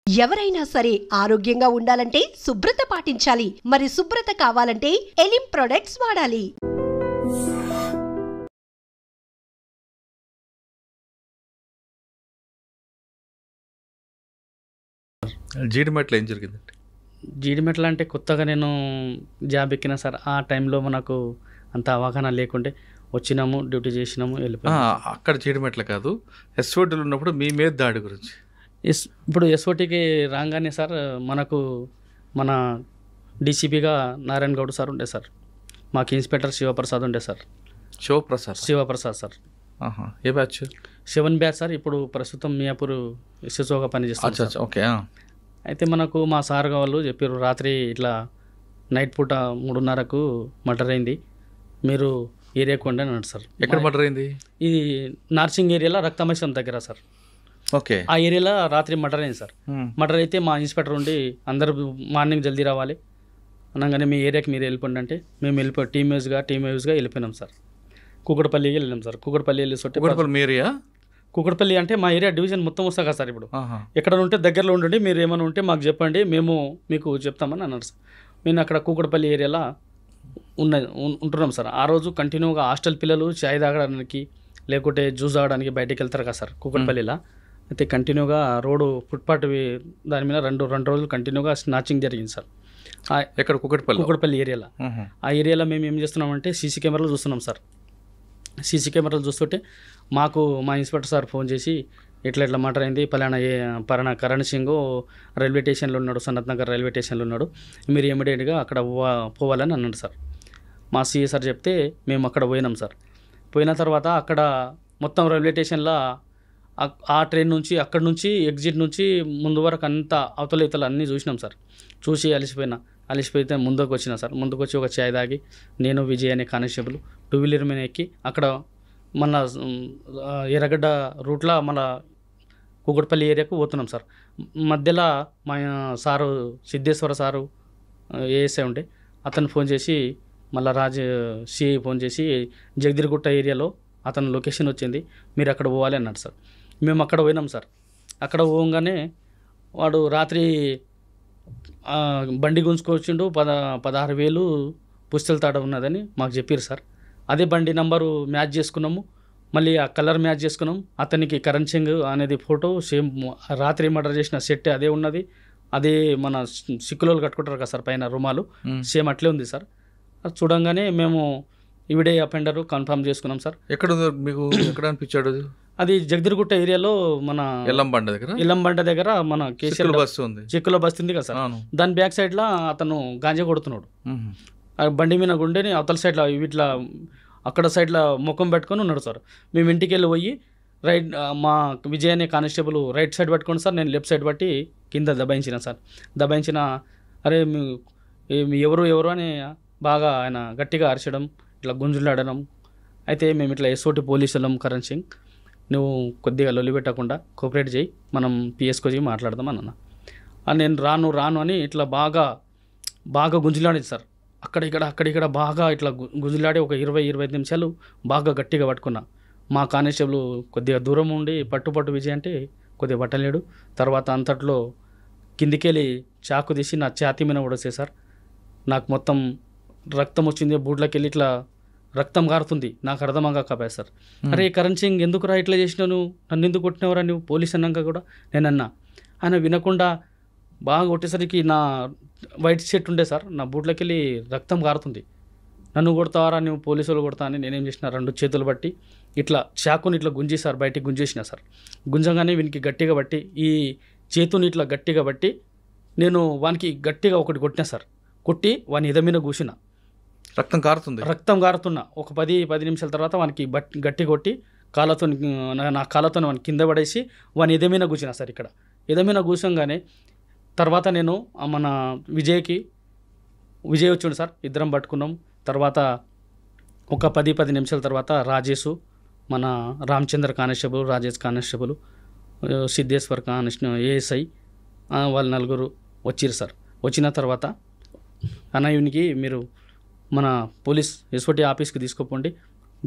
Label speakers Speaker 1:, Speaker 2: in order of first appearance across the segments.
Speaker 1: ఎవరైనా సరే ఆరోగ్యంగా ఉండాలంటే శుభ్రత పాటించాలి. మరి శుభ్రత కావాలంటే ఎలిం ప్రొడక్ట్స్ వాడాలి.
Speaker 2: జీడిమెట్ల ఏం జరిగిందండి?
Speaker 3: జీడిమెట్ల అంటే కొత్తగా నేను జాబ్ ఎక్కినా సార్. ఆ టైంలో మనకు అంత అవగాహన లేకుంటే వచ్చినాము, డ్యూటీ చేసినాము, వెళ్ళిపోయాము.
Speaker 2: అక్కడ జీడిమెట్ల కాదు, ఎస్ఓటీలో ఉన్నప్పుడు మీ మీద దాడి గురించి.
Speaker 3: ఇప్పుడు ఎస్ఓటీకి రాగానే సార్ మనకు మన డీసీపీగా నారాయణ గౌడ్ సార్ ఉండే సార్. మాకు ఇన్స్పెక్టర్ శివప్రసాద్ ఉండే సార్. శివప్రసాద్ సార్.
Speaker 2: ఏ బ్యాచ్?
Speaker 3: 7 batch sir. ఇప్పుడు ప్రస్తుతం మియాపూర్ ఎస్ఎస్ఓగా పనిచేస్తారు.
Speaker 2: ఓకే.
Speaker 3: అయితే మనకు మా సార్ వాళ్ళు చెప్పారు, రాత్రి ఇట్లా నైట్ పూట 3:30కు మర్డర్ అయింది, మీరు ఏరియాకు ఉండి అన్నాడు సార్.
Speaker 2: ఎక్కడ మర్డర్ అయింది?
Speaker 3: ఇది నార్సింగ్ ఏరియాలో రక్తమశం దగ్గర సార్.
Speaker 2: ఓకే.
Speaker 3: ఆ ఏరియాలో రాత్రి మర్డర్ అయింది సార్. మర్డర్ అయితే మా ఇన్స్పెక్టర్ ఉండి అందరూ మార్నింగ్ జల్దీ రావాలి అనగానే మీ ఏరియాకి మీరు వెళ్ళిపోండి అంటే మేము వెళ్ళిపోయి టీమ్ వైజ్గా వెళ్ళిపోయినాం సార్. కూకట్పల్లికి వెళ్ళినాం సార్. కూకట్పల్లి వెళ్ళి కూకట్పల్లి అంటే మా ఏరియా డివిజన్ మొత్తం వస్తా కదా సార్. ఇప్పుడు ఎక్కడ ఉంటే దగ్గరలో ఉండండి, మీరు ఏమైనా ఉంటే మాకు చెప్పండి, మేము మీకు చెప్తామని అన్నారు సార్. నేను అక్కడ కూకట్పల్లి ఏరియాలో ఉంటున్నాం సార్. ఆ రోజు కంటిన్యూగా హాస్టల్ పిల్లలు చాయ్ తాగడానికి లేకుంటే జ్యూస్ తాగడానికి బయటికి వెళ్తారు కదా సార్ కూకట్పల్లిలో. అయితే కంటిన్యూగా రోడ్డు ఫుట్పాత్ దాని మీద రెండు రోజులు కంటిన్యూగా స్నాచింగ్ జరిగింది సార్.
Speaker 2: ఎక్కడ?
Speaker 3: కూకట్పల్లి ఏరియాలో. ఆ ఏరియాలో మేము ఏం చేస్తున్నామంటే సీసీ కెమెరాలు చూస్తున్నాం సార్. సీసీ కెమెరాలు చూస్తుంటే మాకు మా ఇన్స్పెక్టర్ సార్ ఫోన్ చేసి ఇట్లా మర్డర్ అయింది, పలానా కరణ్ సింగ్ రైల్వే స్టేషన్లో ఉన్నాడు, సనత్ నగర్ రైల్వే స్టేషన్లో ఉన్నాడు, మీరు ఇమీడియట్గా అక్కడ పోవాలని అన్నాడు సార్. మా సిఏ సార్ చెప్తే మేము అక్కడ పోయినాం సార్. పోయిన తర్వాత అక్కడ మొత్తం రైల్వే స్టేషన్లో ఆ ట్రైన్ నుంచి అక్కడ నుంచి ఎగ్జిట్ నుంచి ముందు వరకు అంతా అవతల అన్నీ చూసినాం సార్. చూసి అలిసిపోయితే ముందుకు వచ్చిన సార్. ముందుకు వచ్చి ఒక చాయ్ తాగి నేను విజయ్ అనే కానిస్టేబుల్ 2 వీలర్ మీద ఎక్కి అక్కడ మన ఎర్రగడ్డ రూట్లో మన కూకట్పల్లి ఏరియాకు పోతున్నాం సార్. మధ్యలో మా సారు సిద్ధేశ్వర సారు ఏఎస్ఐ ఉండే అతను ఫోన్ చేసి మళ్ళీ సిఐ ఫోన్ చేసి జగదిరిగుట్ట ఏరియాలో అతను లొకేషన్ వచ్చింది, మీరు అక్కడ పోవాలి అన్నాడు సార్. మేము అక్కడ పోయినాం సార్. అక్కడ పోగానే వాడు రాత్రి బండి గుంజుకొచ్చిండు, 16,000 పుస్తల తాడ ఉన్నదని మాకు చెప్పారు సార్. అదే బండి నంబరు మ్యాచ్ చేసుకున్నాము, మళ్ళీ ఆ కలర్ మ్యాచ్ చేసుకున్నాం. అతనికి కరణ్ సింగ్ అనేది ఫోటో సేమ్ రాత్రి మర్డర్ చేసిన సెట్ అదే ఉన్నది. అదే మన సిక్కులోలు కట్టుకుంటారు కదా సార్ పైన రుమాలు, సేమ్ అట్లే ఉంది సార్. చూడంగానే మేము ఇవిడే అఫెండరు కన్ఫర్మ్ చేసుకున్నాం సార్.
Speaker 2: ఎక్కడ ఎక్కడ అనిపించాడు?
Speaker 3: అది జగదిరిగుట్ట ఏరియాలో మన ఇల్లంబండ దగ్గర మన కేసీఆర్ చెక్కులో బస్తీ ఉంది కదా సార్. దాని బ్యాక్ సైడ్లో అతను గాంజా కొడుతున్నాడు. బండి మీద గుండెని అవతల సైడ్లో ఇట్లా అక్కడ సైడ్లో ముఖం పెట్టుకొని ఉన్నాడు సార్. మేము ఇంటికి వెళ్ళి పోయి రైట్ మా విజయ్ అనే కానిస్టేబుల్ రైట్ సైడ్ పట్టుకోండి సార్, నేను లెఫ్ట్ సైడ్ పట్టి కింద దబాయించిన సార్. దబాయించిన అరే ఎవరు అని బాగా ఆయన గట్టిగా అరచడం, ఇట్లా గుంజులాడడం. అయితే మేము ఇట్లా ఎస్ఓటి పోలీసులం, కరణ్ సింగ్ నువ్వు కొద్దిగా లొల్లి పెట్టకుండా కోఆపరేట్ చేయి, మనం పిఎస్కో చేయి మాట్లాడదాం అన్న. నేను రాను అని ఇట్లా బాగా గుంజులాడేది సార్. అక్కడిక్కడ బాగా ఇట్లా గుంజులాడి ఒక 20-25 నిమిషాలు బాగా గట్టిగా పట్టుకున్నా. మా కానిస్టేబుల్ కొద్దిగా దూరం ఉండి పట్టు విజయ్ అంటే కొద్దిగా పట్టలేడు. తర్వాత అంతట్లో కిందికెళ్ళి చాకు తీసి నా ఛాతీ మీద ఉడసే సార్. నాకు మొత్తం రక్తం వచ్చింది, బూట్లోకి వెళ్ళి ఇట్లా రక్తం కారుతుంది. నాకు అర్థమకాకపోయా సార్. అరే కరణ్ సింగ్ ఎందుకురా ఇట్లా చేసినావు, నన్ను ఎందుకు కొట్టినవరా నువ్వు పోలీస్ అన్నాక కూడా నేనన్నా. ఆయన వినకుండా బాగా కొట్టేసరికి నా వైట్ షర్ట్ ఉండే సార్, నా బూట్లోకి వెళ్ళి రక్తం కారుతుంది. నన్ను కొడతావారా నువ్వు, పోలీసు వాళ్ళు కొడతా అని నేనేం చేసిన 2 చేతులు బట్టి ఇట్లా చాకుని ఇట్లా గుంజి సార్ బయటికి గుంజేసిన సార్. గుంజంగానే వీనికి గట్టిగా బట్టి ఈ చేతుని ఇట్లా గట్టిగా బట్టి నేను వానికి గట్టిగా ఒకటి కొట్టినా సార్. కొట్టి వాని ఎదమీన కూసిన రక్తం కారుతున్నా. ఒక 10 నిమిషాల తర్వాత వానికి గట్టి కొట్టి నా కాళ్ళతో వాని కింద పడేసి వాని ఎదమీన కూర్చున్నా సార్. ఇక్కడ ఎదమీన కూర్చోగానే తర్వాత నేను మన విజయ్ వచ్చిండు సార్, ఇద్దరం పట్టుకున్నాం. తర్వాత ఒక 10 నిమిషాల తర్వాత రాజేష్, మన Ramachandra constable, Rajesh constable, Siddheshwar ASI వాళ్ళు 4 వచ్చిరు సార్. వచ్చిన తర్వాత అన్నయ్యనికి మీరు మన పోలీస్ ఎస్ఓటి ఆఫీస్కి తీసుకోపోండి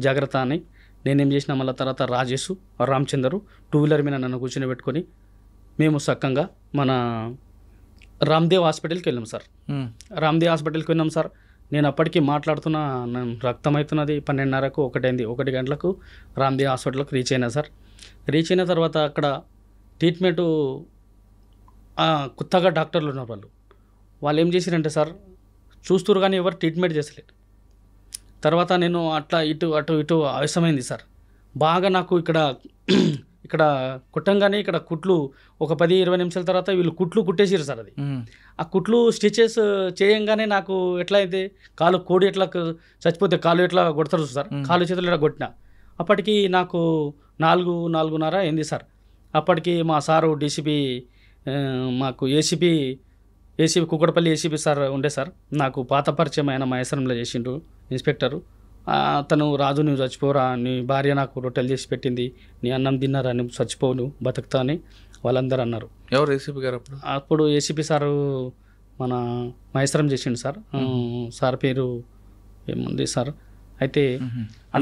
Speaker 3: జాగ్రత్త అని నేనేం చేసిన. మళ్ళీ తర్వాత రాజేష్, రామచందరు 2 వీలర్ మీద నన్ను కూర్చొని పెట్టుకొని మేము చక్కగా మన రామ్దేవ్ హాస్పిటల్కి వెళ్ళాం సార్. రామ్దేవ్ హాస్పిటల్కి వెళ్ళాం సార్. నేను అప్పటికి మాట్లాడుతున్నా, రక్తం అవుతున్నది, 12:30కు 1 గంటలకు రామ్దేవ్ హాస్పిటల్కి రీచ్ అయినా సార్. రీచ్ అయిన తర్వాత అక్కడ ట్రీట్మెంటు కొత్తగా డాక్టర్లు ఉన్నారు. వాళ్ళు ఏం చేశారంటే సార్, చూస్తున్నారు కానీ ఎవరు ట్రీట్మెంట్ చేసలేరు. తర్వాత నేను అట్లా ఇటు ఆవేశమైంది సార్. బాగా నాకు ఇక్కడ కుట్టంగానే ఇక్కడ కుట్లు ఒక 10-20 నిమిషాల తర్వాత వీళ్ళు కుట్లు కుట్టేసారు సార్. అది ఆ కుట్లు స్టిచెస్ చేయంగానే నాకు ఎట్లా అయితే కోడి ఎట్లా చచ్చిపోతే కాలు ఎట్లా కొడతారు సార్, కాలు చేతులు ఎట్లా కొట్టిన. అప్పటికి నాకు 4:30 అయింది సార్. అప్పటికి మా సారు డీసీపీ, మాకు ఏసీపీ కుక్కడపల్లి ఏసీపీ సార్ ఉండే సార్. నాకు పాత పరిచయం ఆయన మహేశ్వరంలో చేసిండు ఇన్స్పెక్టరు. అతను, రాజు నువ్వు చచ్చిపోరా, నీ భార్య నాకు రొట్టెలు చేసి పెట్టింది, నీ అన్నం తిన్నారా, నువ్వు చచ్చిపోవు, నువ్వు బతుకుతా అని వాళ్ళందరూ అన్నారు.
Speaker 2: ఎవరు ఏసీపీ గారు?
Speaker 3: అప్పుడు ఏసీపీ సారు మన మహేశ్వరం చేసిండు సార్. సార్ పేరు ఏముంది సార్, అయితే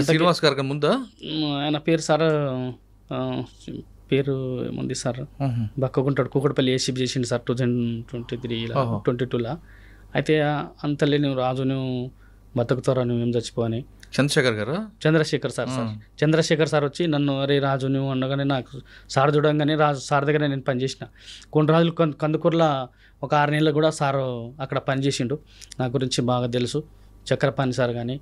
Speaker 2: శ్రీనివాస్ గారు ముందా
Speaker 3: ఆయన పేరు సార్, పేరు ఏముంది సార్, బక్కగుంటాడు, కూకట్పల్లి ఏసీపీ చేసిండు సార్ 2023-22లో. అయితే అంతలే నువ్వు రాజు నువ్వు బతుకుతారా, నువ్వేం చచ్చిపోవని. చంద్రశేఖర్ సార్ వచ్చి నన్ను, అరే రాజు నువ్వు అనగానే నాకు సార్ చూడంగానే సార్ దగ్గర నేను పనిచేసిన కొన్ని రోజులు. కందుకూరులో ఒక 6 నెలలు కూడా సారు అక్కడ పనిచేసిండు. నా గురించి బాగా తెలుసు. చక్రపాణి సార్ కానీ,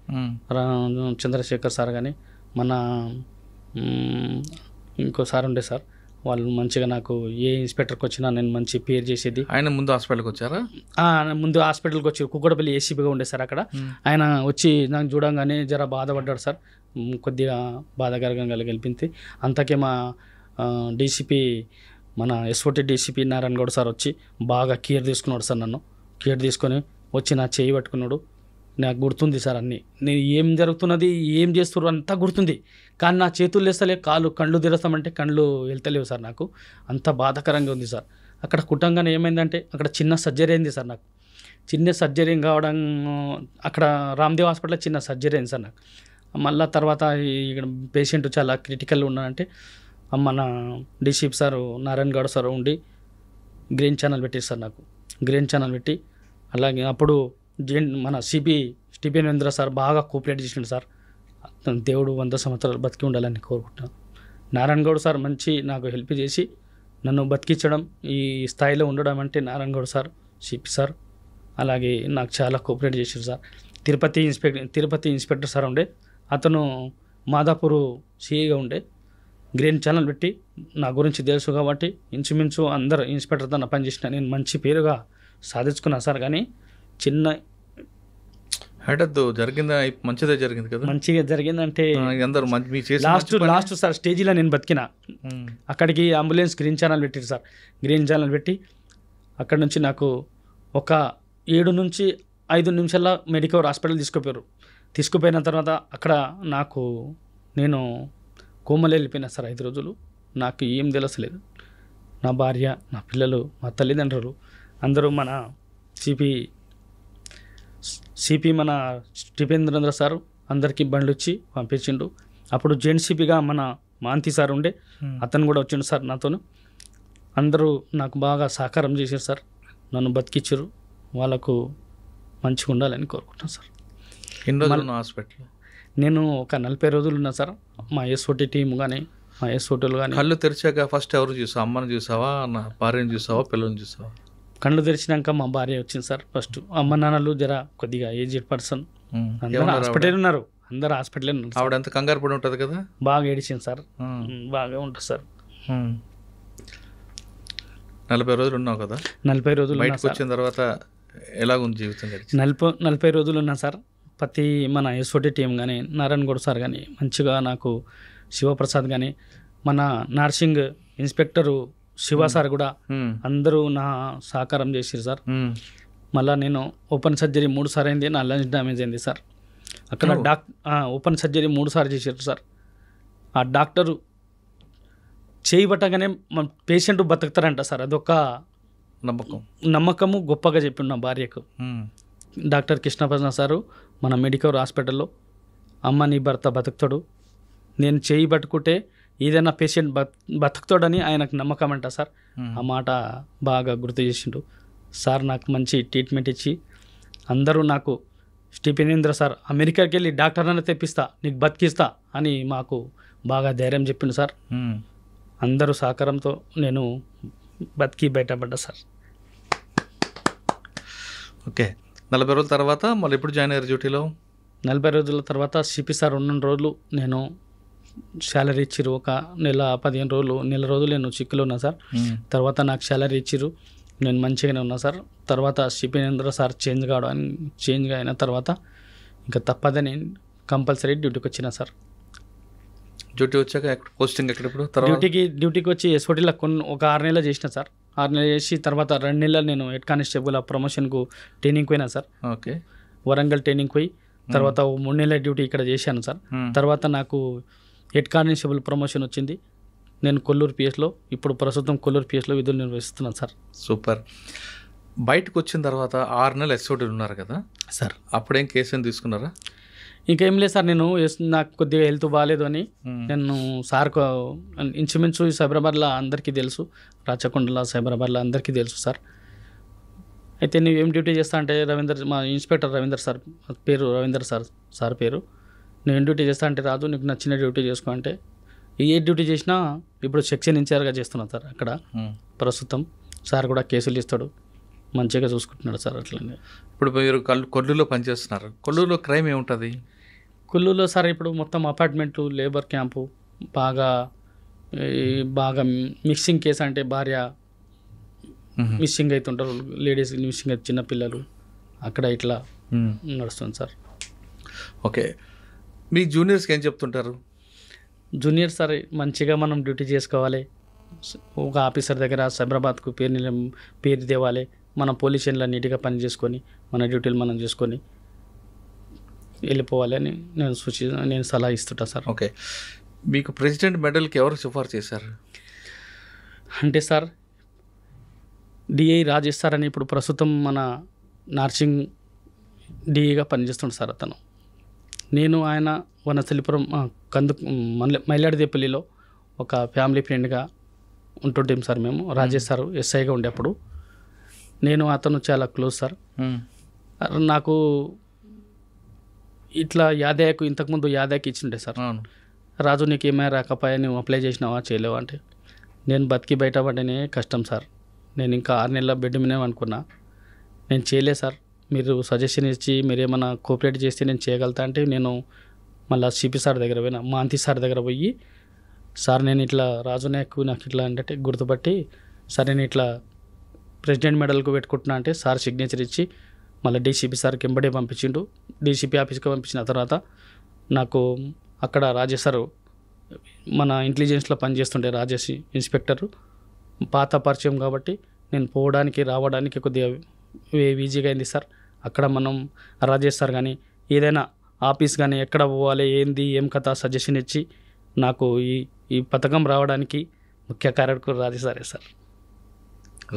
Speaker 3: చంద్రశేఖర్ సార్ కానీ, మన ఇంకో సార్ ఉండే సార్, వాళ్ళు మంచిగా నాకు ఏ ఇన్స్పెక్టర్కి వచ్చినా నేను మంచి పేరు చేసేది.
Speaker 2: ఆయన ముందు హాస్పిటల్కి వచ్చారా?
Speaker 3: ముందు హాస్పిటల్కి వచ్చి కుక్కడపల్లి ఏసీపీగా ఉండే సార్ అక్కడ. ఆయన వచ్చి నాకు చూడంగానే జర బాధపడ్డాడు సార్, కొద్దిగా బాధాకరంగా గెలిపింది. అంతకే మా డీసీపీ, మన SOT DCP Narayana Goud sir వచ్చి బాగా కేర్ తీసుకున్నాడు సార్. నన్ను కేర్ తీసుకొని వచ్చి నా చేయి పట్టుకున్నాడు. నాకు గుర్తుంది సార్ అన్నీ, నేను ఏం జరుగుతున్నది, ఏం చేస్తున్నారు అంతా గుర్తుంది. కానీ నా చేతులు లేస్తలే, కళ్ళు తెరుస్తామంటే కళ్ళు వెళ్తలేవు సార్. నాకు అంత బాధాకరంగా ఉంది సార్. అక్కడ కుటుంబంగానే ఏమైందంటే అక్కడ చిన్న సర్జరీ అయింది సార్. నాకు చిన్న సర్జరీ కావడం, అక్కడ రామ్దేవ్ హాస్పిటల్లో చిన్న సర్జరీ అయింది సార్ నాకు. మళ్ళీ తర్వాత ఇక్కడ పేషెంట్ చాలా క్రిటికల్ ఉన్నాడంటే మన DCP sir Narayana Goud sir ఉండి గ్రీన్ ఛానల్ పెట్టారు సార్. నాకు గ్రీన్ ఛానల్ పెట్టి, అలాగే అప్పుడు మన సిపి స్టీఫెన్ సార్ బాగా కోఆపరేట్ చేసిండు సార్. దేవుడు 100 సంవత్సరాలు బతికి ఉండాలని కోరుకుంటున్నాను. నారాయణ గౌడ్ సార్ మంచి నాకు హెల్ప్ చేసి నన్ను బతికించడం, ఈ స్థాయిలో ఉండడం అంటే Narayana Goud sir, CP sir, అలాగే నాకు చాలా కోఆపరేట్ చేశారు సార్. తిరుపతి ఇన్స్పెక్టర్ సార్ ఉండే, అతను మాదాపూర్ సిఐగా ఉండే. గ్రీన్ ఛానల్ పెట్టి నా గురించి తెలుసు కాబట్టి ఇంచుమించు అందరు ఇన్స్పెక్టర్తో నా పనిచేసిన నేను మంచి పేరుగా సాధించుకున్నా సార్. కానీ చిన్న
Speaker 2: జరిగిందా, మంచిదే జరిగింది కదా?
Speaker 3: మంచిగా జరిగిందంటే
Speaker 2: అందరూ
Speaker 3: లాస్ట్ సార్ స్టేజీలో నేను బతికిన. అక్కడికి అంబులెన్స్ గ్రీన్ ఛానల్ పెట్టారు సార్. గ్రీన్ ఛానల్ పెట్టి అక్కడ నుంచి నాకు ఒక 7 నుంచి 5 నిమిషాల్లో మెడికల్ హాస్పిటల్ తీసుకుపోయిన తర్వాత అక్కడ నేను కోమలో వెళ్ళిపోయినా సార్ 5 రోజులు. నాకు ఏం తెలుసలేదు. నా భార్య, నా పిల్లలు, మా తల్లిదండ్రులు అందరూ, మన సిపి మన స్టీఫెన్ సారు అందరికీ బండ్లు ఇచ్చి పంపించిండు. అప్పుడు జాయింట్ సిపిగా మన మాంతి సార్ ఉండే, అతను కూడా వచ్చిండు సార్ నాతోను. అందరూ నాకు బాగా సహకారం చేశారు సార్, నన్ను బతికిచ్చారు. వాళ్ళకు మంచిగా ఉండాలని కోరుకుంటాను సార్.
Speaker 2: ఎన్ని రోజులు హాస్పిటల్?
Speaker 3: నేను ఒక 40 రోజులు ఉన్నా సార్. మా ఎస్ఓటీ టీం కానీ, మా ఎస్ఓటీలు కానీ.
Speaker 2: కళ్ళు తెరిచాక ఫస్ట్ ఎవరు చూసావు? అమ్మని చూసావా, నా భార్యను చూసావా, పిల్లల్ని చూసావా?
Speaker 3: కళ్ళు తెరిచినాక మా భార్య వచ్చింది సార్ ఫస్ట్. అమ్మ నాన్నలు జర కొద్దిగా ఏజ్డ్ పర్సన్, అందరూ హాస్పిటల్ ఉన్నారు.
Speaker 2: ఆవిడ ఎంత కంగారు పడి ఉంటుంది కదా?
Speaker 3: బాగా ఏడిచింది సార్, బాగా ఉంటుంది సార్.
Speaker 2: 40 రోజులు ఉన్నావు కదా?
Speaker 3: 40 రోజులు
Speaker 2: బయటకు వచ్చిన తర్వాత ఎలాగుంది జీవితం?
Speaker 3: 40 రోజులు ఉన్నా సార్. ప్రతి మన ఎస్ఓటీ టీం కానీ, నారాయణ గౌడ్ సార్ కానీ, మంచిగా నాకు శివప్రసాద్ కానీ, మన నర్సింగ్ ఇన్స్పెక్టరు శివ సార్ కూడా అందరూ నా సహకారం చేసారు సార్. మళ్ళీ నేను ఓపెన్ సర్జరీ 3 సార్లు అయింది. నా లంగ్స్ డ్యామేజ్ అయింది సార్. అక్కడ ఓపెన్ సర్జరీ 3 సార్లు చేశారు సార్. ఆ డాక్టరు చేయబట్టగానే మన పేషెంట్ బతుకుతారంట సార్. అదొక నమ్మకము గొప్పగా చెప్పిండు నా భార్యకు. డాక్టర్ కృష్ణప్రసాద్ సారు మన మెడికల్ హాస్పిటల్లో, అమ్మ నీ భర్త బతుకుతాడు, నేను చేయి పట్టుకుంటే ఏదైనా పేషెంట్ బతుకుతాడని ఆయనకు నమ్మకం అంట సార్. ఆ మాట బాగా గుర్తు చేసిండు సార్. నాకు మంచి ట్రీట్మెంట్ ఇచ్చి అందరూ నాకు స్టీఫెనేంద్ర సార్ అమెరికాకి వెళ్ళి డాక్టర్ అని తెప్పిస్తా, నీకు బతికిస్తా అని మాకు బాగా ధైర్యం చెప్పిండు సార్. అందరూ సహకారంతో నేను బతికి బయటపడ్డా సార్.
Speaker 2: ఓకే, 40 రోజుల తర్వాత మళ్ళీ ఎప్పుడు జాయిన్ అయ్యారు డ్యూటీలో?
Speaker 3: 40 రోజుల తర్వాత సిపి సార్ ఉన్న రోజులు నేను శాలరీ ఇచ్చిర్రు. ఒక నెల 15 రోజులు, నెల రోజులు నేను చిక్కులో ఉన్నా సార్. తర్వాత నాకు శాలరీ ఇచ్చిర్రు, నేను మంచిగానే ఉన్నా సార్. తర్వాత స్టీఫెనేంద్ర సార్ చేంజ్ అయిన తర్వాత ఇంకా తప్పదని కంపల్సరీ డ్యూటీకి వచ్చిన సార్.
Speaker 2: డ్యూటీ వచ్చాక పోస్టింగ్ ఎక్కడప్పుడు?
Speaker 3: డ్యూటీకి వచ్చి ఎస్ఓటీలో ఒక 6 నెలలు చేసిన సార్. 6 నెలలు చేసి తర్వాత 2 నెలలు నేను హెడ్ కానిస్టేబుల్ ప్రమోషన్కు ట్రైనింగ్ పోయినా సార్.
Speaker 2: ఓకే,
Speaker 3: వరంగల్ ట్రైనింగ్ పోయి తర్వాత 3 నెలల డ్యూటీ ఇక్కడ చేశాను సార్. తర్వాత నాకు హెడ్ కానిస్టేబుల్ ప్రమోషన్ వచ్చింది. నేను కొల్లూరు పిఎస్లో, ఇప్పుడు ప్రస్తుతం కొల్లూరు పిఎస్లో విధులు నిర్వహిస్తున్నాను సార్.
Speaker 2: సూపర్. బయటకు వచ్చిన తర్వాత 6 నెలలు ఎస్ఓటీలు ఉన్నారు కదా
Speaker 3: సార్,
Speaker 2: అప్పుడేం కేసు తీసుకున్నారా?
Speaker 3: ఇంకేం లేదు సార్. నేను నాకు కొద్దిగా హెల్త్ బాగాలేదు అని నేను సార్కు ఇంచుమించు సైబరాబాద్లో అందరికీ తెలుసు, రాచకొండలో సైబరాబాద్లో అందరికీ తెలుసు సార్. అయితే నువ్వు ఏం డ్యూటీ చేస్తా అంటే మా ఇన్స్పెక్టర్ రవీందర్ సార్ పేరు, రవీందర్ సార్ పేరు. నేను ఏం డ్యూటీ చేస్తా అంటే రాజు నీకు నచ్చిన డ్యూటీ చేసుకో అంటే ఏ డ్యూటీ చేసినా ఇప్పుడు సెక్షన్ ఇన్ఛార్జ్గా చేస్తున్నాను సార్ అక్కడ ప్రస్తుతం. సార్ కూడా కేసులు ఇస్తాడు, మంచిగా చూసుకుంటున్నాడు సార్. అట్లనే
Speaker 2: ఇప్పుడు మీరు కొల్లూరులో పనిచేస్తున్నారు. కొల్లూరులో క్రైమ్ ఏముంటుంది?
Speaker 3: కొల్లూరులో సార్ ఇప్పుడు మొత్తం అపార్ట్మెంట్లు, లేబర్ క్యాంపు, బాగా మిక్సింగ్ కేసు. అంటే భార్య మిస్సింగ్ అవుతుంటారు, లేడీస్ మిస్సింగ్ అయితే చిన్నపిల్లలు, అక్కడ ఇట్లా నడుస్తుంది సార్.
Speaker 2: ఓకే, మీ జూనియర్స్కి ఏం చెప్తుంటారు?
Speaker 3: జూనియర్ సార్ మంచిగా మనం డ్యూటీ చేసుకోవాలి, ఒక ఆఫీసర్ దగ్గర సైబరాబాద్కు పేరు తేవాలి, మన పోలీస్ స్టేషన్లో నీట్గా పని చేసుకొని మన డ్యూటీలు మనం చేసుకొని వెళ్ళిపోవాలి అని నేను సలహా ఇస్తుంటా సార్.
Speaker 2: ఓకే, మీకు ప్రెసిడెంట్ మెడల్కి ఎవరు సిఫార్సు చేశారు?
Speaker 3: అంటే సార్ డిఐ రాజేష్ సార్ అని ఇప్పుడు ప్రస్తుతం మన నార్సింగ్ డిఐగా పనిచేస్తుంటారు సార్ అతను. నేను ఆయన వనస్థలిపురం మైలాడిదేపల్లిలో ఒక ఫ్యామిలీ ఫ్రెండ్గా ఉంటుంటాం సార్ మేము. రాజేష్ సార్ ఎస్ఐగా ఉండేప్పుడు నేను అతను చాలా క్లోజ్ సార్. నాకు ఇట్లా యాదయ్యకు ఇంతకుముందు యాదయ్యకి ఇచ్చిండే సార్, రాజు నీకు ఏమైనా రాకపోయా, నువ్వు అప్లై చేసినావా చేయలేవా అంటే నేను బతికి బయటపడనే కష్టం సార్, నేను ఇంకా 6 నెలల బెడ్ మీదే అనుకున్నా, నేను చేయలే సార్, మీరు సజెషన్ ఇచ్చి మీరు ఏమైనా కోఆపరేట్ చేస్తే నేను చేయగలుగుతా అంటే నేను మళ్ళీ సిపి సార్ దగ్గర పోయినా, మాంతి సార్ దగ్గర పోయి సార్ నేను ఇట్లా రాజు నాకు ఇట్లా అంటే గుర్తుపట్టి సార్ నేను ఇట్లా ప్రెసిడెంట్ మెడల్కు పెట్టుకుంటున్నా అంటే సార్ సిగ్నేచర్ ఇచ్చి మళ్ళీ డీసీపీ సార్కి ఎంబడే పంపించిండు. డీసీపీ ఆఫీస్కి పంపించిన తర్వాత నాకు అక్కడ రాజేష్ సార్ మన ఇంటెలిజెన్స్లో పనిచేస్తుండే రాజేష్ ఇన్స్పెక్టరు పాత పరిచయం కాబట్టి నేను పోవడానికి రావడానికి కొద్దిగా ఈజీగా అయింది సార్. అక్కడ మనం రాజేష్ సార్ కానీ ఏదైనా ఆఫీస్ కానీ ఎక్కడ పోవాలి ఏంది ఏం కథ సజెషన్ ఇచ్చి నాకు ఈ పథకం రావడానికి ముఖ్య కారకుడు రాజేష్ సారే sir.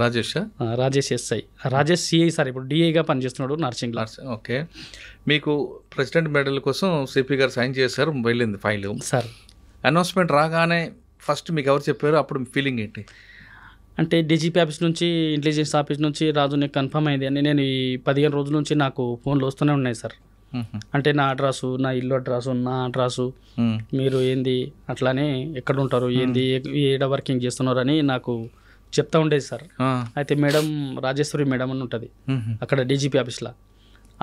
Speaker 3: Rajesh SI, Rajesh CI sir ఇప్పుడు డిఐగా పనిచేస్తున్నాడు నర్సింగ్లో.
Speaker 2: ఓకే, మీకు ప్రెసిడెంట్ మెడల్ కోసం సిపి గారు సైన్ చేశారు, వెళ్ళింది ఫైల్
Speaker 3: సార్.
Speaker 2: అనౌన్స్మెంట్ రాగానే ఫస్ట్ మీకు ఎవరు చెప్పారు, అప్పుడు ఫీలింగ్ ఏంటి?
Speaker 3: అంటే డీజీపీ ఆఫీస్ నుంచి ఇంటెలిజెన్స్ ఆఫీస్ నుంచి రాజు నీకు కన్ఫర్మ్ అయింది అని నేను ఈ 15 రోజుల నుంచి నాకు ఫోన్లు వస్తూనే ఉన్నాయి సార్. అంటే నా అడ్రస్సు, నా ఇల్లు అడ్రస్సు, నా అడ్రస్సు, మీరు ఏంది అట్లానే ఎక్కడ ఉంటారు, ఏంది ఏడ వర్కింగ్ చేస్తున్నారు అని నాకు చెప్తా ఉండేది సార్. అయితే మేడం రాజేశ్వరి మేడం అని ఉంటుంది అక్కడ డీజీపీ ఆఫీస్లో,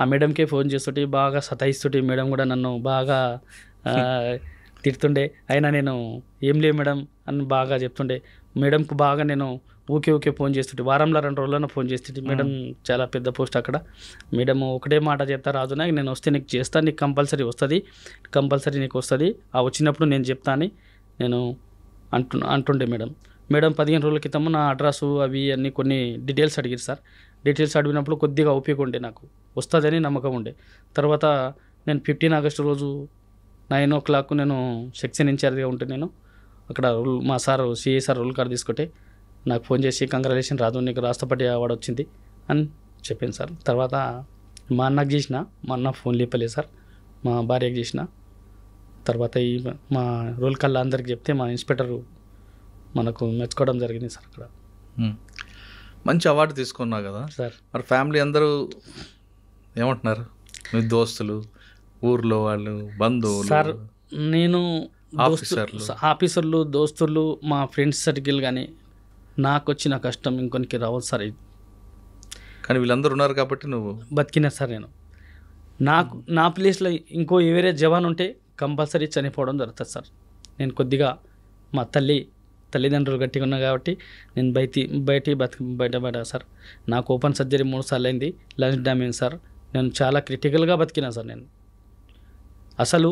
Speaker 3: ఆ మేడంకే ఫోన్ చేస్తుంటే బాగా సతాయిస్తుంటే మేడం కూడా నన్ను బాగా తిడుతుండే. అయినా నేను ఏం లేదు మేడం అని బాగా చెప్తుండే. మేడంకు బాగా నేను ఊకే ఫోన్ చేస్తుంటే, వారంలో 2 రోజుల్లో ఫోన్ చేస్తుంటే. మేడం చాలా పెద్ద పోస్ట్ అక్కడ. మేడం ఒకటే మాట చెప్తా, రాజు నాకు నేను వస్తే నీకు చేస్తాను, నీకు కంపల్సరీ వస్తుంది, కంపల్సరీ నీకు వస్తుంది, ఆ వచ్చినప్పుడు నేను చెప్తా అని నేను అంటుండే మేడం. 15 రోజుల క్రితం నా అడ్రస్సు అవి అన్నీ కొన్ని డీటెయిల్స్ అడిగారు సార్. డీటెయిల్స్ అడిగినప్పుడు కొద్దిగా ఓపిక ఉండే, నాకు వస్తుందని నమ్మకం ఉండే. తర్వాత నేను 15 ఆగస్టు రోజు 9 o'clock నేను సెక్షన్ ఇన్ఛార్జ్గా ఉంటే నేను అక్కడ మా sir CI sir rule card తీసుకుంటే నాకు ఫోన్ చేసి కంగ్రాచులేషన్ రాజు నీకు రాష్ట్రపతి అవార్డు వచ్చింది అని చెప్పింది సార్. తర్వాత మా అన్నకు చేసిన, మా అన్న ఫోన్ లేపలేదు సార్, మా భార్యకు చేసిన. తర్వాత ఈ మా రోల్ కల్లా అందరికి చెప్తే మా ఇన్స్పెక్టర్ మనకు మెచ్చుకోవడం జరిగింది సార్ అక్కడ.
Speaker 2: మంచి అవార్డు తీసుకున్నావు కదా
Speaker 3: సార్.
Speaker 2: మరి ఫ్యామిలీ అందరూ ఏమంటున్నారు, మీ దోస్తులు, ఊర్లో వాళ్ళు, బంధువులు?
Speaker 3: సార్ నేను
Speaker 2: ఆఫీసర్లు,
Speaker 3: దోస్తులు, మా ఫ్రెండ్స్ సర్కిల్ కానీ నాకు వచ్చిన కష్టం ఇంకొనికి రావచ్చు సార్.
Speaker 2: కానీ వీళ్ళందరూ ఉన్నారు కాబట్టి నువ్వు
Speaker 3: బతికినా సార్. నేను నా ప్లేస్లో ఇంకో వేరే జవాన్ ఉంటే కంపల్సరీ చనిపోవడం జరుగుతుంది సార్. నేను కొద్దిగా మా తల్లిదండ్రులు గట్టిగా ఉన్నా కాబట్టి నేను బయటపడా సార్. నాకు ఓపెన్ సర్జరీ 3 సార్లు అయింది, లంగ్స్ డ్యామేజ్ సార్. నేను చాలా క్రిటికల్గా బతికినా సార్. నేను అసలు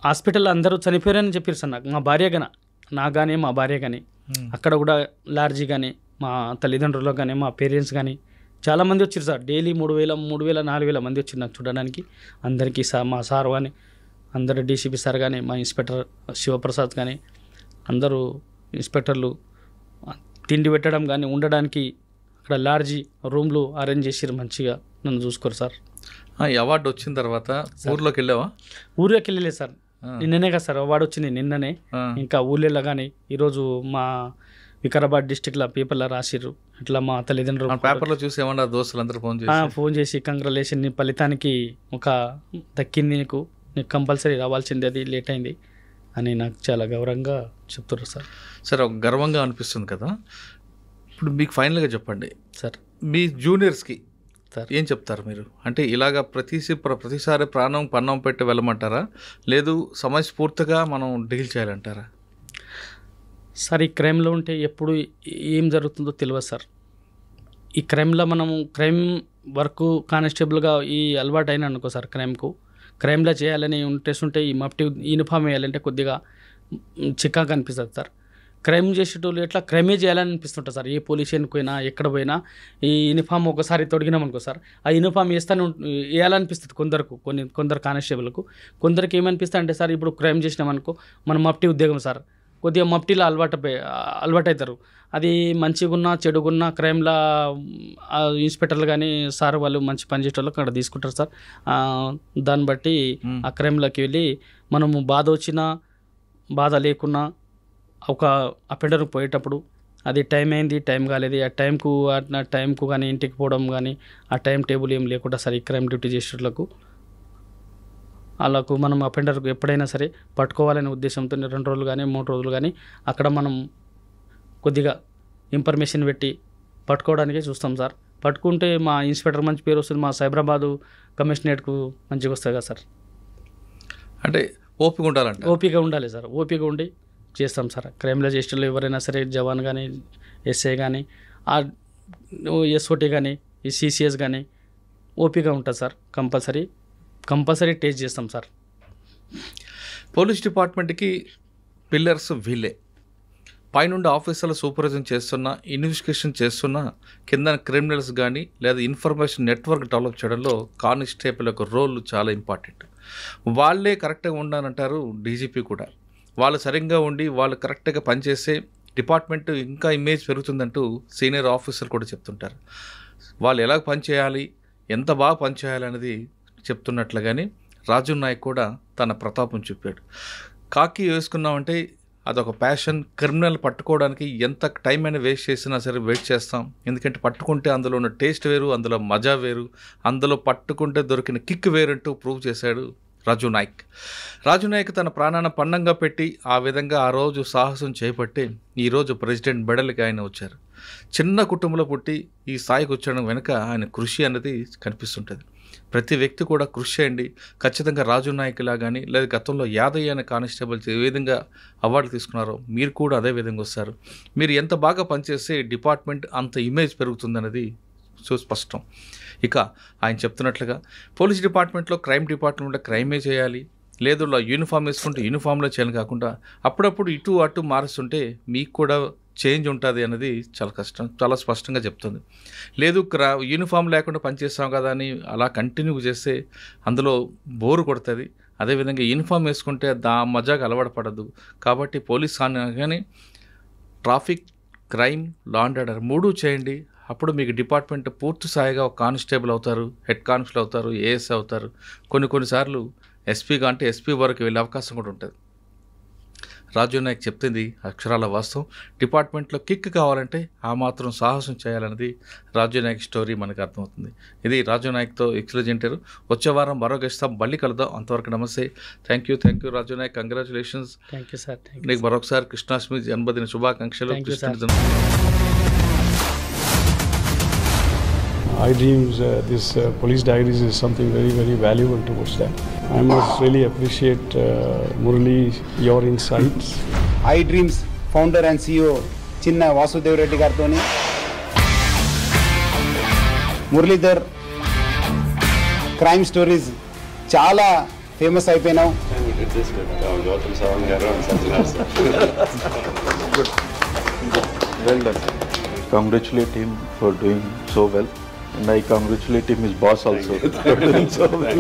Speaker 3: హాస్పిటల్లో అందరూ చనిపోయారని చెప్పారు సార్. నాకు మా భార్య కానీ అక్కడ కూడా లార్జీ కానీ మా తల్లిదండ్రులు కానీ మా పేరెంట్స్ కానీ చాలామంది వచ్చారు సార్. డైలీ 3,000 4,000 మంది వచ్చారు నాకు చూడడానికి. అందరికీ మా సార్ కానీ, అందరు డీసీపీ సార్ కానీ, మా ఇన్స్పెక్టర్ శివప్రసాద్ కానీ, అందరూ ఇన్స్పెక్టర్లు తిండి పెట్టడం కానీ, ఉండడానికి అక్కడ లార్జీ రూమ్లు అరేంజ్ చేసి మంచిగా నన్ను చూసుకోరు సార్.
Speaker 2: ఈ అవార్డు వచ్చిన తర్వాత ఊర్లోకి వెళ్ళావా?
Speaker 3: ఊర్లోకి వెళ్ళలేదు సార్. నిన్ననే కదా సార్ అవార్డు వచ్చింది, నిన్ననే. ఇంకా ఊళ్ళో కానీ ఈరోజు మా వికారాబాద్ డిస్టిక్లో పేపర్లో రాసిర్రు. ఇట్లా మా తల్లిదండ్రులు
Speaker 2: పేపర్లో చూసి ఏమన్నా దోస్తులందరూ
Speaker 3: ఫోన్ చేసి కంగ్రాచులేషన్, నీ ఫలితానికి ఒక దక్కింది, నీకు కంపల్సరీ రావాల్సింది, అది లేట్ అయింది అని నాకు చాలా గౌరవంగా చెప్తున్నారు సార్.
Speaker 2: సార్ ఒక గర్వంగా అనిపిస్తుంది కదా. ఇప్పుడు మీకు ఫైనల్గా చెప్పండి
Speaker 3: సార్,
Speaker 2: మీ జూనియర్స్కి
Speaker 3: సార్
Speaker 2: ఏం చెప్తారు మీరు? అంటే ఇలాగ ప్రతిసారి పన్నం పెట్టి వెళ్ళమంటారా, లేదు సమయస్ఫూర్తిగా మనం డీల్ చేయాలంటారా?
Speaker 3: సార్ ఈ క్రైమ్లో ఉంటే ఎప్పుడు ఏం జరుగుతుందో తెలియదు సార్. ఈ క్రైమ్లో మనము క్రైమ్ వర్క్ కానిస్టేబుల్గా ఈ అలవాటు అయినా అనుకో సార్, క్రైమ్లో చేయాలని ఇంట్రెస్ట్ ఉంటే ఈ మఫ్టీ యూనిఫామ్ వేయాలంటే కొద్దిగా చిక్కాగా అనిపిస్తుంది సార్. క్రైమ్ చేసేటోళ్ళు ఎట్లా క్రైమే చేయాలని అనిపిస్తుంటుంది సార్. ఏ పోలీస్ స్టేషన్కి పోయినా ఎక్కడ పోయినా ఈ యూనిఫామ్ ఒకసారి తొడిగినాం అనుకో సార్, ఆ యూనిఫామ్ వేయాలనిపిస్తుంది కొందరు కానిస్టేబుల్కు. కొందరికి ఏమనిపిస్తుంది అంటే సార్, ఇప్పుడు క్రైమ్ చేసినాం అనుకో, మన మఫ్టీ ఉద్యోగం సార్, కొద్దిగా మఫ్టీలో అలవాటు అవుతారు. అది మంచిగున్నా చెడుగున్నా క్రైమ్లో ఇన్స్పెక్టర్లు కానీ సార్ వాళ్ళు మంచి పని చేసేటోళ్ళు అక్కడ తీసుకుంటారు సార్. దాన్ని బట్టి ఆ క్రైమ్లోకి వెళ్ళి మనము బాధ వచ్చినా బాధ లేకున్నా ఒక అపెండర్కి పోయేటప్పుడు అది టైం అయింది, టైం కాలేదు, ఆ టైంకు కానీ ఇంటికి పోవడం కానీ ఆ టైం టేబుల్ ఏం లేకుండా సార్ ఈ క్రైమ్ డ్యూటీ చేసేటోళ్ళకు వాళ్ళకు మనం అపెండర్కు ఎప్పుడైనా సరే పట్టుకోవాలనే ఉద్దేశంతో 2 రోజులు కానీ 3 రోజులు కానీ అక్కడ మనం కొద్దిగా ఇన్ఫర్మేషన్ పెట్టి పట్టుకోవడానికే చూస్తాం సార్. పట్టుకుంటే మా ఇన్స్పెక్టర్ మంచి పేరు వస్తుంది, మా సైబరాబాదు కమిషనరేట్కు మంచిగా వస్తుంది కదా సార్.
Speaker 2: అంటే ఓపిక
Speaker 3: ఉండాలి సార్. ఓపిక ఉండి చేస్తాం సార్. క్రైమ్లో చేసేటోళ్ళు ఎవరైనా సరే, జవాన్ కానీ, ఎస్ఐ కానీ, ఎస్ఓటీ కానీ, ఈ సిసిఎస్ కానీ ఓపిక ఉంటుంది సార్. కంపల్సరీ టేస్ట్ చేస్తాం సార్.
Speaker 2: పోలీస్ డిపార్ట్మెంట్కి పిల్లర్స్ వీళ్ళే. పైనుండి ఆఫీసర్లు సూపర్విజన్ చేస్తున్నా, ఇన్వెస్టిగేషన్ చేస్తున్నా, కింద క్రిమినల్స్ కానీ లేదా ఇన్ఫర్మేషన్ నెట్వర్క్ డెవలప్ చేయడంలో కానిస్టేబుల్ యొక్క రోల్ చాలా ఇంపార్టెంట్. వాళ్ళే కరెక్ట్గా ఉండాలంటారు డీజీపీ కూడా. వాళ్ళు సరిగ్గా ఉండి వాళ్ళు కరెక్ట్గా పనిచేసే డిపార్ట్మెంట్ ఇంకా ఇమేజ్ పెరుగుతుందంటూ సీనియర్ ఆఫీసర్ కూడా చెప్తుంటారు. వాళ్ళు ఎలా పనిచేయాలి, ఎంత బాగా పనిచేయాలి అనేది చెప్తున్నట్లుగానే రాజు నాయక్ కూడా తన ప్రతాపం చూపాడు. కాకి వేసుకున్నామంటే అదొక ప్యాషన్. క్రిమినల్ పట్టుకోవడానికి ఎంత టైం అయినా వేస్ట్ చేసినా సరే వెయిట్ చేస్తాం. ఎందుకంటే పట్టుకుంటే అందులో ఉన్న టేస్ట్ వేరు, అందులో మజా వేరు, అందులో పట్టుకుంటే దొరికిన కిక్ వేరంటూ ప్రూవ్ చేశాడు రాజు నాయక్ తన ప్రాణాన్ని పన్నంగా పెట్టి ఆ విధంగా ఆ రోజు సాహసం చేపట్టి ఈరోజు ప్రెసిడెంట్ మెడల్కి ఆయన వచ్చారు. చిన్న కుటుంబంలో పుట్టి ఈ స్థాయికి వచ్చడం వెనుక ఆయన కృషి అన్నది కనిపిస్తుంటుంది. ప్రతి వ్యక్తి కూడా కృషి చేయండి. ఖచ్చితంగా రాజు నాయక్లా కానీ లేదా గతంలో యాదయ్య అనే కానిస్టేబుల్స్ ఏ విధంగా అవార్డు తీసుకున్నారో మీరు కూడా అదే విధంగా వస్తారు. మీరు ఎంత బాగా పనిచేస్తే డిపార్ట్మెంట్ అంత ఇమేజ్ పెరుగుతుందన్నది సుస్పష్టం. ఇక ఆయన చెప్తున్నట్లుగా పోలీస్ డిపార్ట్మెంట్లో క్రైమ్ డిపార్ట్మెంట్లో క్రైమే చేయాలి, లేదు యూనిఫామ్ వేసుకుంటే యూనిఫామ్లో చేయాలి కాకుండా అప్పుడప్పుడు ఇటు అటు మారుస్తుంటే మీకు కూడా చేంజ్ ఉంటుంది అన్నది చాలా స్పష్టంగా చెప్తుంది. లేదు యూనిఫామ్ లేకుండా పనిచేస్తాం కదా అని అలా కంటిన్యూ చేస్తే అందులో బోరు కొడుతుంది. అదేవిధంగా యూనిఫామ్ వేసుకుంటే మజాగా అలవాటు పడదు. కాబట్టి పోలీస్ కానీ traffic, crime, law and order 3 చేయండి. అప్పుడు మీకు డిపార్ట్మెంట్ పూర్తి స్థాయిగా ఒక కానిస్టేబుల్ అవుతారు, హెడ్ కానిస్టేబుల్ అవుతారు, ఏఎస్ అవుతారు, కొన్నిసార్లు ఎస్పీగా అంటే ఎస్పీ వరకు వెళ్ళే అవకాశం కూడా ఉంటుంది. రాజు నాయక్ చెప్తుంది అక్షరాల వాస్తవం. డిపార్ట్మెంట్లో కిక్ కావాలంటే ఆ మాత్రం సాహసం చేయాలన్నది రాజు నాయక్ స్టోరీ మనకు అర్థమవుతుంది. ఇది రాజు నాయక్తో ఎక్స్ప్లెజెంటారు. వచ్చే వారం మరో గెస్ట్తో మళ్ళీ కలుద్దాం. అంతవరకు నమస్తే. Thank you Raju Nayak. Congratulations.
Speaker 3: Thank you sir.
Speaker 2: నీకు మరొకసారి కృష్ణాష్టమి జన్మదిన శుభాకాంక్షలు.
Speaker 4: I Dreams, this Police Diaries is something very, very valuable towards that. I must really appreciate Murali, your insights.
Speaker 5: I Dreams founder and CEO Chinna Vasudev Reddy Gartoni, Muralidhar crime stories చాలా famous అయిపోయినావు.
Speaker 6: Well done. Congratulate him for doing so well. And I congratulate him, his boss also. For doing so well.